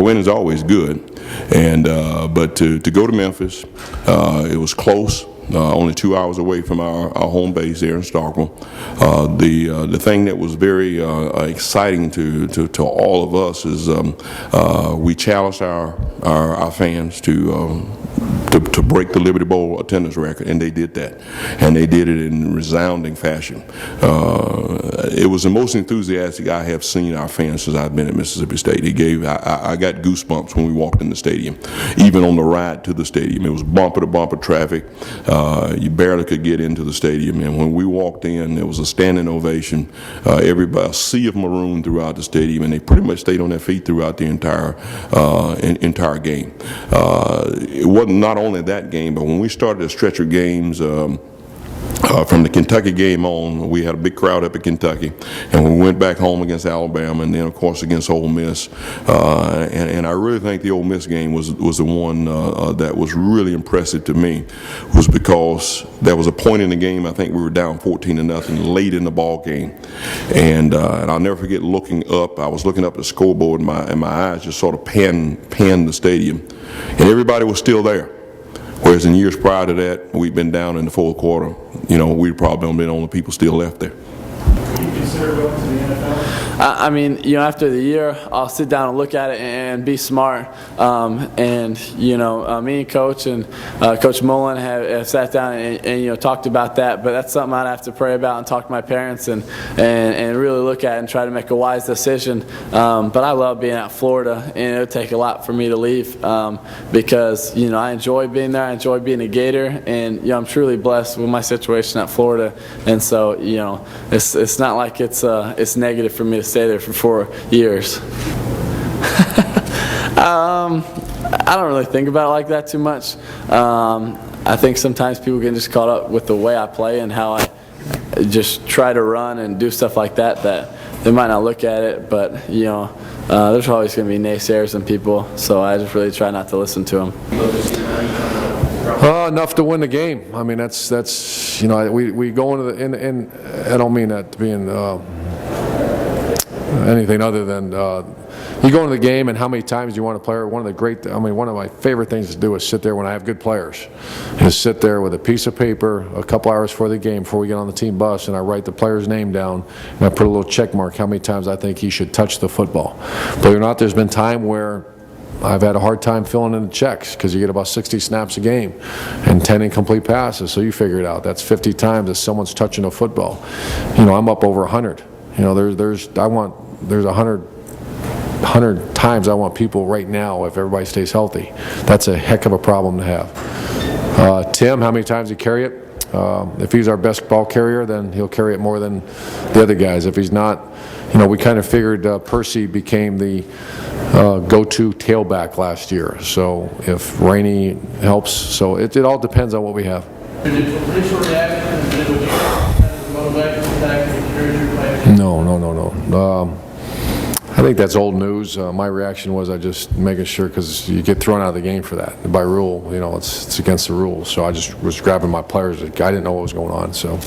win is always good, and but to go to Memphis, it was close. Only 2 hours away from our home base there in Starkville. The thing that was very exciting to all of us is we challenged our fans to break the Liberty Bowl attendance record, and they did that, and they did it in resounding fashion. It was the most enthusiastic I have seen our fans since I've been at Mississippi State. I got goosebumps when we walked in the stadium, even on the ride to the stadium. It was bumper to bumper traffic. You barely could get into the stadium, and when we walked in, there was a standing ovation. Everybody, a sea of maroon throughout the stadium, and they pretty much stayed on their feet throughout the entire game. It wasn't not only that game, but when we started the stretch of games, from the Kentucky game on, we had a big crowd up at Kentucky, and we went back home against Alabama, and then of course against Ole Miss. And I really think the Ole Miss game was the one that was really impressive to me, was because there was a point in the game, I think we were down 14-0 late in the ball game, and I'll never forget looking up. I was looking up at the scoreboard, and my eyes just sort of panned the stadium, and everybody was still there. Whereas in years prior to that, we'd been down in the fourth quarter. We'd probably been the only people still left there. Do you consider going to the NFL? I mean, after the year, I'll sit down and look at it and be smart. Me and Coach and Coach Mullen have sat down and talked about that. But that's something I'd have to pray about and talk to my parents and really look at and try to make a wise decision. But I love being at Florida, and it would take a lot for me to leave because I enjoy being there. I enjoy being a Gator, and I'm truly blessed with my situation at Florida. And so it's not like it's negative for me to stay there for 4 years. I don't really think about it like that too much. I think sometimes people get just caught up with the way I play and how I just try to run and do stuff like that they might not look at it, but there's always going to be naysayers and people, so I just really try not to listen to them. Enough to win the game. I mean, that's we go into and I don't mean that to being anything other than you go into the game and how many times you want to play. One of my favorite things to do is sit there when I have good players, is sit there with a piece of paper a couple hours before the game, before we get on the team bus, and I write the player's name down and I put a little check mark how many times I think he should touch the football. Believe it or not, there's been time where I've had a hard time filling in the checks because you get about 60 snaps a game and 10 incomplete passes, so you figure it out. That's 50 times that someone's touching a football. I'm up over 100. There's 100 times I want people right now, if everybody stays healthy. That's a heck of a problem to have. Tim, how many times he carry it? If he's our best ball carrier, then he'll carry it more than the other guys. If he's not, we kind of figured Percy became the go-to tailback last year. So if Rainey helps, so it all depends on what we have. No. I think that's old news. My reaction was I just making sure, because you get thrown out of the game for that. By rule, it's against the rules. So I just was grabbing my players. I didn't know what was going on. So.